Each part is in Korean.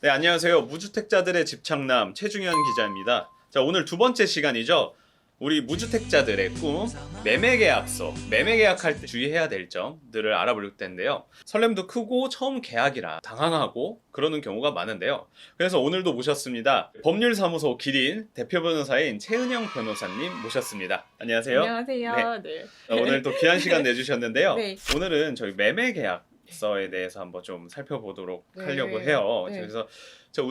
네, 안녕하세요. 무주택자들의 집착남 최중현 기자입니다. 자, 오늘 두 번째 시간이죠. 우리 무주택자들의 꿈, 매매계약서, 매매계약할 때 주의해야 될 점들을 알아볼 텐데요. 설렘도 크고 처음 계약이라 당황하고 그러는 경우가 많은데요. 그래서 오늘도 모셨습니다. 법률사무소 기린 대표 변호사인 최은영 변호사님 모셨습니다. 안녕하세요. 안녕하세요. 네. 오늘 또 귀한 시간 내주셨는데요. 네. 오늘은 저희 매매계약서에 대해서 한번 좀 살펴보도록 네. 하려고 해요. 네. 그래서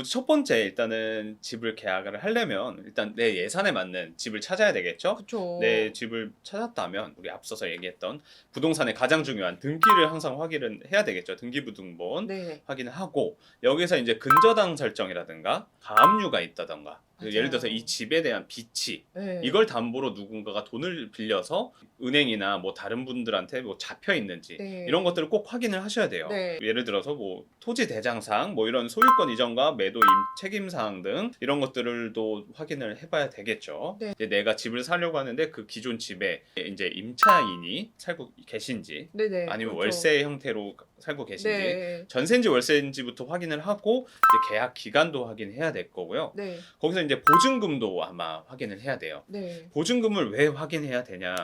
첫 번째 일단은 집을 계약을 하려면 일단 내 예산에 맞는 집을 찾아야 되겠죠. 그렇죠. 내 집을 찾았다면 우리 앞서서 얘기했던 부동산의 가장 중요한 등기를 항상 확인을 해야 되겠죠. 등기부등본 네. 확인을 하고 여기서 이제 근저당 설정이라든가 가압류가 있다던가 맞아요. 예를 들어서 이 집에 대한 빚이 네. 이걸 담보로 누군가가 돈을 빌려서 은행이나 뭐 다른 분들한테 뭐 잡혀 있는지 네. 이런 것들을 꼭 확인을 하셔야 돼요. 네. 예를 들어서 뭐 토지 대장상 뭐 이런 소유권 이전과 매도 책임 사항 등 이런 것들을도 확인을 해봐야 되겠죠. 네. 이제 내가 집을 사려고 하는데 그 기존 집에 이제 임차인이 살고 계신지 네네. 아니면 그렇죠. 월세 형태로 살고 계신지 네. 전세인지 월세인지부터 확인을 하고 이제 계약 기간도 확인해야 될 거고요. 네. 거기서 이제 보증금도 아마 확인을 해야 돼요. 네. 보증금을 왜 확인해야 되냐?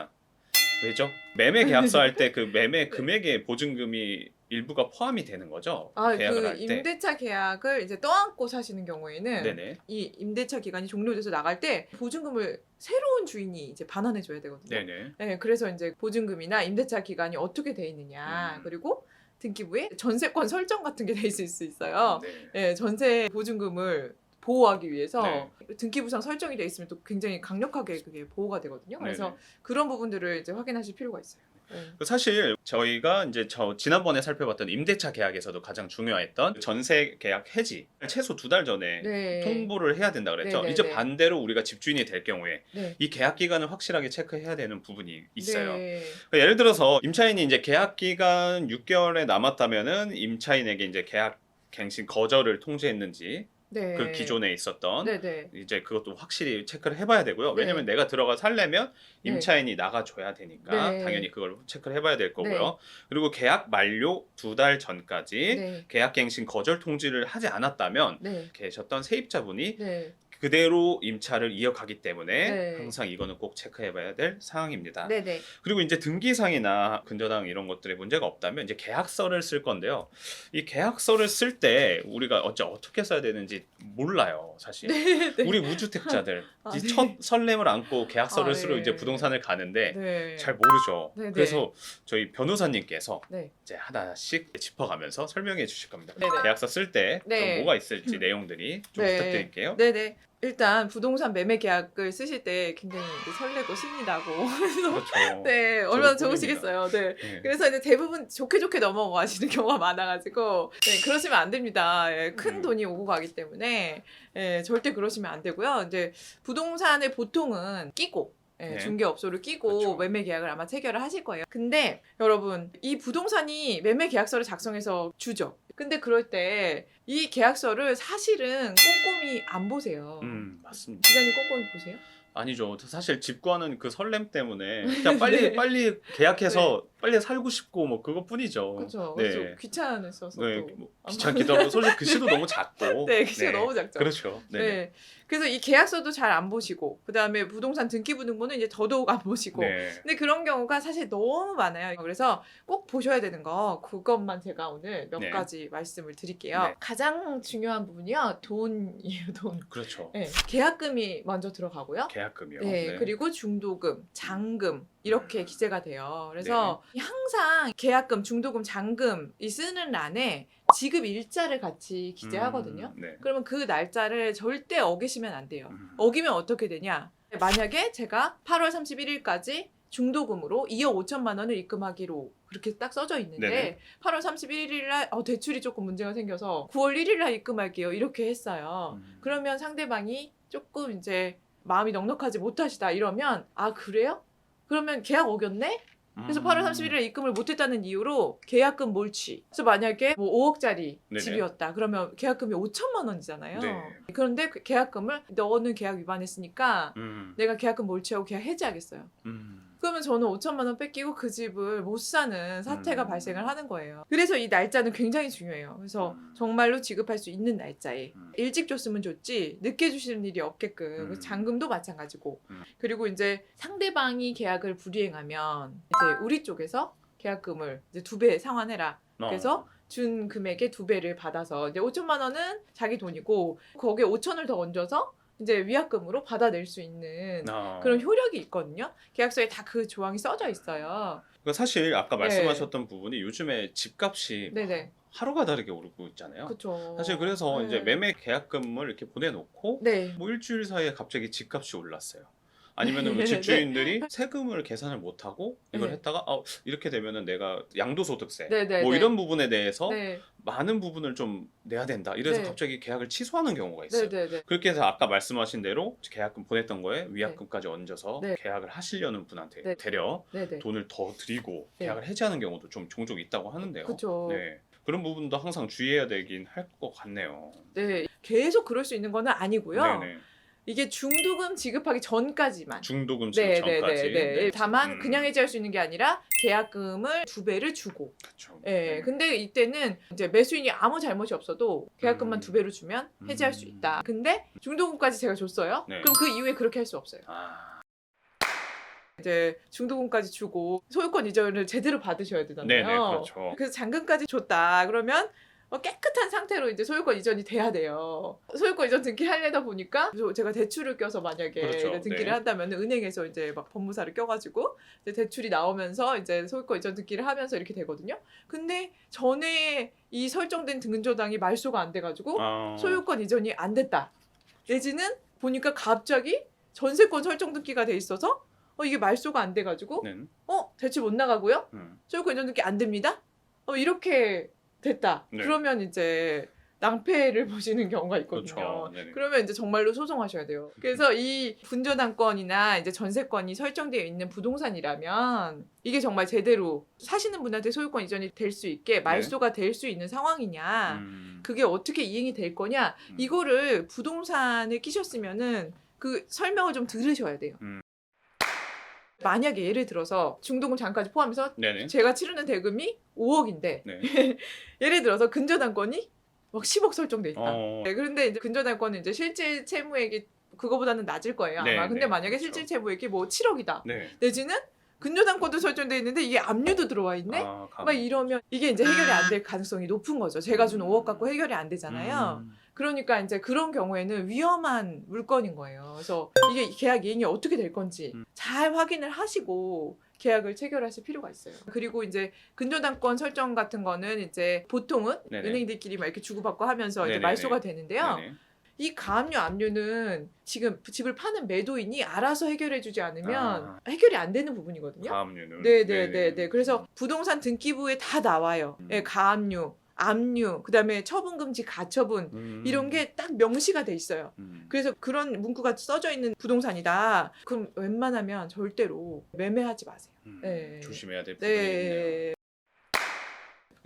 왜죠? 매매 계약서 할 때 그 매매 금액에 보증금이 일부가 포함이 되는 거죠. 계약을 그 할 때. 임대차 계약을 이제 떠안고 사시는 경우에는 네네. 이 임대차 기간이 종료돼서 나갈 때 보증금을 새로운 주인이 이제 반환해 줘야 되거든요. 네네. 네, 그래서 이제 보증금이나 임대차 기간이 어떻게 돼 있느냐, 그리고 등기부에 전세권 설정 같은 게 돼 있을 수 있어요. 네. 네, 전세 보증금을 보호하기 위해서 네. 등기부상 설정이 돼 있으면 또 굉장히 강력하게 그게 보호가 되거든요. 그래서 네네. 그런 부분들을 이제 확인하실 필요가 있어요. 네. 사실 저희가 이제 지난번에 살펴봤던 임대차 계약에서도 가장 중요했던 전세 계약 해지 최소 2달 전에 네. 통보를 해야 된다 그랬죠. 네네네. 이제 반대로 우리가 집주인이 될 경우에 네. 이 계약 기간을 확실하게 체크해야 되는 부분이 있어요. 네. 그러니까 예를 들어서 임차인이 이제 계약 기간 6개월에 남았다면은 임차인에게 이제 계약 갱신 거절을 통지했는지 네. 그 기존에 있었던 네네. 이제 그것도 확실히 체크를 해봐야 되고요. 네. 왜냐면 내가 들어가 살려면 네. 임차인이 나가줘야 되니까 네. 당연히 그걸 체크를 해봐야 될 거고요. 네. 그리고 계약 만료 2달 전까지 네. 계약갱신 거절 통지를 하지 않았다면 네. 계셨던 세입자분이 네. 그대로 임차를 이어가기 때문에 네. 항상 이거는 꼭 체크해봐야 될 사항입니다. 네네. 그리고 이제 등기상이나 근저당 이런 것들에 문제가 없다면 이제 계약서를 쓸 건데요. 이 계약서를 쓸 때 우리가 어떻게 써야 되는지 몰라요, 사실. 네. 우리 무주택자들 아, 이 네. 첫 설렘을 안고 계약서를 아, 쓰러 네. 이제 부동산을 가는데 네. 잘 모르죠. 네, 네. 그래서 저희 변호사님께서 네. 이제 하나씩 짚어가면서 설명해 주실 겁니다. 네네. 계약서 쓸 때 네. 뭐가 있을지 내용들이 좀 네. 부탁드릴게요. 네네. 일단 부동산 매매 계약을 쓰실 때 굉장히 이제 설레고 신이 나고 그렇죠. 네, 얼마나 저도 좋으시겠어요. 네. 네. 그래서 이제 대부분 좋게 넘어가시는 경우가 많아가지고 네, 그러시면 안 됩니다. 예, 큰 돈이 오고 가기 때문에 예, 절대 그러시면 안 되고요. 이제 부동산을 보통은 끼고 예, 네. 중개업소를 끼고 그렇죠. 매매 계약을 아마 체결을 하실 거예요. 근데 여러분 이 부동산이 매매 계약서를 작성해서 주죠. 근데 그럴 때 이 계약서를 사실은 꼼꼼히 안 보세요. 맞습니다. 기자님 꼼꼼히 보세요? 아니죠. 사실 집 구하는 그 설렘 때문에 그냥 빨리 계약해서 빨리 살고 싶고 뭐 그것뿐이죠. 그렇죠. 네. 그래서 귀찮으셔서 네, 또 뭐 귀찮기도 하고 솔직히 글씨도 너무 작고. 네, 글씨가 너무 작죠. 그렇죠. 네. 네. 그래서 이 계약서도 잘 안 보시고 그다음에 부동산 등기부등본은 이제 더더욱 안 보시고 네. 근데 그런 경우가 사실 너무 많아요. 그래서 꼭 보셔야 되는 거 그것만 제가 오늘 몇 네. 가지 말씀을 드릴게요. 네. 가장 중요한 부분이요. 돈이에요. 돈. 그렇죠. 네. 계약금이 먼저 들어가고요. 계약금이요. 네, 그리고 중도금, 잔금 이렇게 기재가 돼요. 그래서 네. 항상 계약금, 중도금, 잔금이 쓰는 란에 지급 일자를 같이 기재하거든요. 네. 그러면 그 날짜를 절대 어기시면 안 돼요. 음. 어기면 어떻게 되냐? 만약에 제가 8월 31일까지 중도금으로 2억 5천만 원을 입금하기로 그렇게 딱 써져 있는데 네네. 8월 31일 날 대출이 조금 문제가 생겨서 9월 1일 날 입금할게요. 이렇게 했어요. 그러면 상대방이 조금 이제 마음이 넉넉하지 못하시다 이러면 그래요? 그러면 계약 어겼네? 그래서 8월 31일에 입금을 못했다는 이유로 계약금 몰취. 그래서 만약에 뭐 5억짜리 네네. 집이었다. 그러면 계약금이 5천만 원이잖아요. 네. 그런데 그 계약금을 너는 계약 위반했으니까 음. 내가 계약금 몰취하고 계약 해지하겠어요. 음. 그러면 저는 5천만 원 뺏기고 그 집을 못 사는 사태가 음. 발생을 하는 거예요. 그래서 이 날짜는 굉장히 중요해요. 그래서 정말로 지급할 수 있는 날짜에 일찍 줬으면 좋지 늦게 주시는 일이 없게끔. 그래서 잔금도 마찬가지고. 그리고 이제 상대방이 계약을 불이행하면 이제 우리 쪽에서 계약금을 이제 2배 상환해라. 그래서 준 금액의 2배를 받아서 이제 5천만 원은 자기 돈이고 거기에 5천을 더 얹어서 이제 위약금으로 받아낼 수 있는 그런 효력이 있거든요. 계약서에 다 그 조항이 써져 있어요. 그러니까 사실 아까 네. 말씀하셨던 부분이 요즘에 집값이 네네. 하루가 다르게 오르고 있잖아요. 그렇죠. 사실 그래서 네. 이제 매매 계약금을 이렇게 보내놓고 네. 뭐 일주일 사이에 갑자기 집값이 올랐어요. 아니면은 뭐 네. 집주인들이 세금을 계산을 못하고 이걸 네. 했다가 이렇게 되면은 내가 양도소득세 네. 뭐 네. 이런 부분에 대해서 네. 많은 부분을 좀 내야 된다. 이래서 네. 갑자기 계약을 취소하는 경우가 있어요. 네네네. 그렇게 해서 아까 말씀하신 대로 계약금 보냈던 거에 위약금까지 얹어서 네. 계약을 하시려는 분한테 네. 되려 네네. 돈을 더 드리고 네. 계약을 해지하는 경우도 좀 종종 있다고 하는데요. 그렇죠. 네. 그런 부분도 항상 주의해야 되긴 할 것 같네요. 네. 계속 그럴 수 있는 건 아니고요. 네네. 이게 중도금 지급하기 전까지만. 중도금 지급 전까지. 네. 다만 그냥 해. 해지할 수 있는 게 아니라 계약금을 2배를 주고. 그렇죠. 예. 근데 이때는 이제 매수인이 아무 잘못이 없어도 계약금만 2배로 주면 해지할 수 음. 있다. 근데 중도금까지 제가 줬어요. 네. 그럼 그 이후에 그렇게 할 수 없어요. 이제 중도금까지 주고 소유권 이전을 제대로 받으셔야 되잖아요. 네네, 그렇죠. 그래서 잔금까지 줬다. 그러면 깨끗한 상태로 이제 소유권 이전이 돼야 돼요. 소유권 이전 등기 하려다 보니까 제가 대출을 껴서 만약에 그렇죠. 등기를 네. 한다면 은행에서 이제 막 법무사를 껴가지고 이제 대출이 나오면서 이제 소유권 이전 등기를 하면서 이렇게 되거든요. 근데 전에 이 설정된 근저당이 말소가 안 돼가지고 소유권 이전이 안 됐다. 내지는 보니까 갑자기 전세권 설정 등기가 돼 있어서 이게 말소가 안 돼가지고 네. 대출 못 나가고요. 소유권 이전 등기 안 됩니다. 이렇게 됐다. 네. 그러면 이제 낭패를 보시는 경우가 있거든요. 그렇죠. 네네. 그러면 이제 정말로 소송하셔야 돼요. 그래서 이 분저당권이나 이제 전세권이 설정되어 있는 부동산이라면 이게 정말 제대로 사시는 분한테 소유권 이전이 될 수 있게 말소가 될 수 있는 상황이냐, 그게 어떻게 이행이 될 거냐, 이거를 부동산에 끼셨으면은 그 설명을 좀 들으셔야 돼요. 만약에 예를 들어서 중도금 잔까지 포함해서 네네. 제가 치르는 대금이 5억인데 네. 예를 들어서 근저당권이 막 10억 설정돼 있다. 어. 네, 그런데 이제 근저당권은 이제 실질 채무액이 그거보다는 낮을 거예요. 아마. 네, 근데 네, 만약에 그렇죠. 실질 채무액이 뭐 7억이다. 네. 내지는 근저당권도 설정돼 있는데 이게 압류도 들어와 있네. 막 이러면 이게 이제 해결이 안 될 가능성이 높은 거죠. 제가 준 5억 갖고 해결이 안 되잖아요. 그러니까 이제 그런 경우에는 위험한 물건인 거예요. 그래서 이게 계약 이행이 어떻게 될 건지 잘 확인을 하시고 계약을 체결하실 필요가 있어요. 그리고 이제 근저당권 설정 같은 거는 이제 보통은 네네. 은행들끼리 막 이렇게 주고받고 하면서 이제 네네네. 말소가 되는데요. 네네. 이 가압류, 압류는 지금 집을 파는 매도인이 알아서 해결해주지 않으면 해결이 안 되는 부분이거든요. 가압류는. 네. 그래서 부동산 등기부에 다 나와요. 예, 가압류, 압류, 그다음에 처분금지, 가처분 이런 게 딱 명시가 돼 있어요. 그래서 그런 문구가 써져 있는 부동산이다. 그럼 웬만하면 절대로 매매하지 마세요. 네. 조심해야 될 부분이 있네요. 네.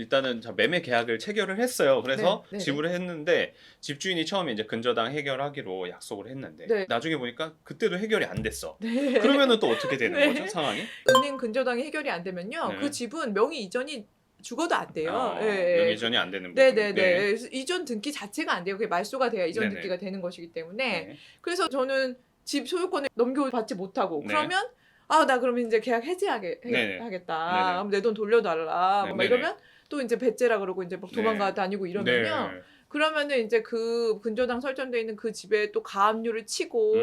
일단은 자, 매매 계약을 체결을 했어요. 그래서 네, 지불을 했는데 집주인이 처음에 이제 근저당 해결하기로 약속을 했는데 네. 나중에 보니까 그때도 해결이 안 됐어. 네. 그러면은 또 어떻게 되는 네. 거죠, 상황이? 은행 근저당이 해결이 안 되면요. 네. 그 집은 명의 이전이 죽어도 안 돼요. 예. 명의 이전이 안 되는 부분. 네네네. 그래서 이전 등기 자체가 안 돼요. 그게 말소가 돼야 이전 네네. 등기가 되는 것이기 때문에. 네. 그래서 저는 집 소유권을 넘겨받지 못하고 네. 그러면 나 그러면 이제 계약 해지하겠다. 네네. 그럼 내 돈 돌려달라. 네. 막 이러면 또 이제 배째라 그러고 이제 막 도망가 네. 다니고 이러면요. 네. 그러면은 이제 그 근저당 설정돼 있는 그 집에 또 가압류를 치고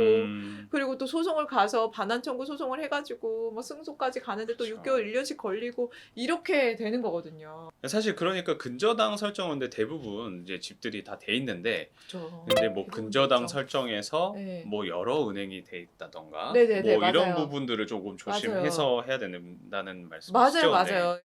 그리고 또 소송을 가서 반환 청구 소송을 해가지고 뭐 승소까지 가는데 또 그렇죠. 6개월 1년씩 걸리고 이렇게 되는 거거든요. 사실 그러니까 근저당 설정인데 대부분 이제 집들이 다 돼 있는데 그렇죠. 근데 뭐 대부분 근저당 그렇죠. 설정에서 네. 뭐 여러 은행이 돼 있다던가 네네네, 뭐 이런 맞아요. 부분들을 조금 조심해서 해야 된다는 말씀이시죠? 맞아요.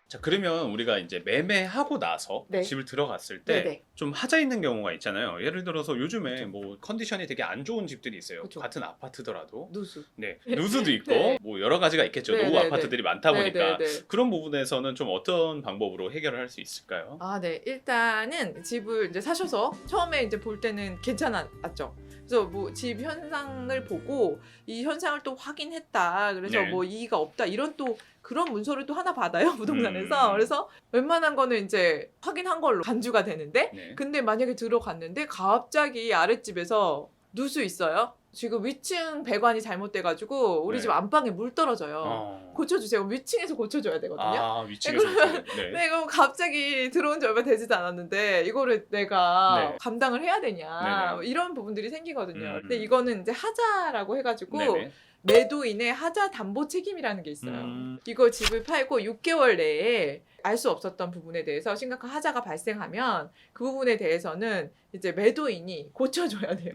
자, 그러면 우리가 이제 매매하고 나서 네. 집을 들어갔을 때 네네. 좀 하자 있는 경우가 있잖아요. 예를 들어서 요즘에 뭐 컨디션이 되게 안 좋은 집들이 있어요. 그쵸. 같은 아파트더라도. 누수. 네. 누수도 있고 네. 뭐 여러 가지가 있겠죠. 네, 노후 네, 아파트들이 많다 보니까 네네네. 그런 부분에서는 좀 어떤 방법으로 해결을 할 수 있을까요? 네. 일단은 집을 이제 사셔서 처음에 이제 볼 때는 괜찮았죠. 그래서 뭐 집 현상을 보고 이 현상을 또 확인했다. 그래서 네. 뭐 이의가 없다. 이런 또 그런 문서를 또 하나 받아요 부동산에서. 그래서 웬만한 거는 이제 확인한 걸로 간주가 되는데, 네. 근데 만약에 들어갔는데 갑자기 아랫집에서 누수 있어요. 지금 위층 배관이 잘못돼가지고 우리 네. 집 안방에 물 떨어져요. 고쳐주세요. 위층에서 고쳐줘야 되거든요. 아, 위층에서 그러면- 네. 네, 그럼 갑자기 들어온 지 얼마 되지도 않았는데 이거를 내가 네. 감당을 해야 되냐, 네네. 이런 부분들이 생기거든요. 음. 근데 이거는 이제 하자라고 해가지고 네네. 매도인의 하자 담보 책임이라는 게 있어요. 음. 이거 집을 팔고 6개월 내에 알 수 없었던 부분에 대해서 심각한 하자가 발생하면 그 부분에 대해서는 이제 매도인이 고쳐줘야 돼요.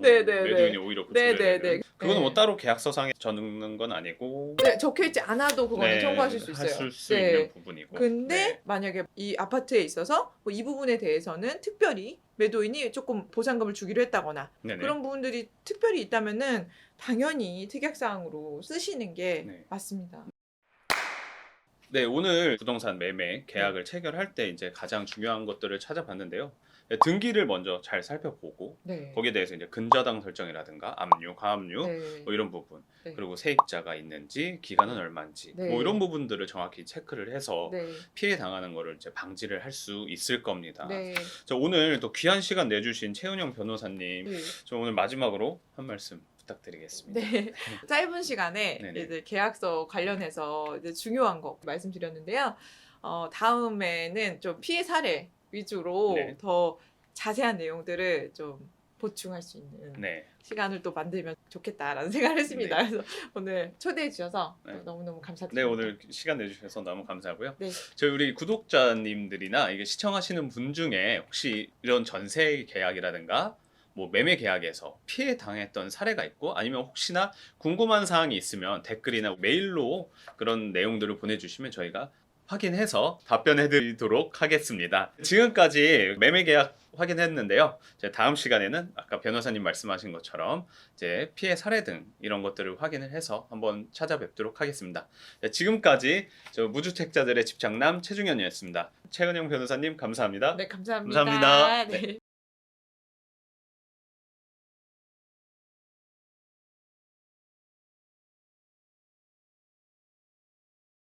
네, 네, 매도인이 네. 오히려 네, 고쳐줘야 네, 되는. 네. 그거는 네. 뭐 따로 계약서상에 적는 건 아니고 네, 적혀있지 않아도 그거는 청구하실 수 있어요. 하실 수 네. 있는 부분이고. 근데 네. 만약에 이 아파트에 있어서 뭐 이 부분에 대해서는 특별히 매도인이 조금 보상금을 주기로 했다거나 네네. 그런 부분들이 특별히 있다면은 당연히 특약사항으로 쓰시는 게 네. 맞습니다. 네, 오늘 부동산 매매 계약을 체결할 때 이제 가장 중요한 것들을 찾아봤는데요. 네, 등기를 먼저 잘 살펴보고 네. 거기에 대해서 이제 근저당 설정이라든가 압류, 가압류 네. 뭐 이런 부분, 네. 그리고 세입자가 있는지, 기간은 얼마인지 네. 뭐 이런 부분들을 정확히 체크를 해서 네. 피해 당하는 거를 이제 방지를 할 수 있을 겁니다. 네. 저 오늘 또 귀한 시간 내주신 최은영 변호사님, 네. 저 오늘 마지막으로 한 말씀 부탁드리겠습니다. 네. 짧은 시간에 네네. 이제 계약서 관련해서 이제 중요한 거 말씀드렸는데요. 다음에는 좀 피해 사례 위주로 네. 더 자세한 내용들을 좀 보충할 수 있는 네, 시간을 또 만들면 좋겠다라는 생각을 했습니다. 그래서 오늘 초대해 주셔서 네. 너무너무 네 감사드립니다. 오늘 시간 내주셔서 너무 감사하고요. 네. 저희 우리 구독자님들이나 이게 시청하시는 분 중에 혹시 이런 전세 계약이라든가 뭐 매매 계약에서 피해 당했던 사례가 있고 아니면 혹시나 궁금한 사항이 있으면 댓글이나 메일로 그런 내용들을 보내주시면 저희가 확인해서 답변해 드리도록 하겠습니다. 지금까지 매매 계약 확인했는데요. 이제 다음 시간에는 아까 변호사님 말씀하신 것처럼 이제 피해 사례 등 이런 것들을 확인을 해서 한번 찾아뵙도록 하겠습니다. 네, 지금까지 저 무주택자들의 집착남 최중현이었습니다. 최은영 변호사님 감사합니다. 네, 감사합니다. 감사합니다. 네.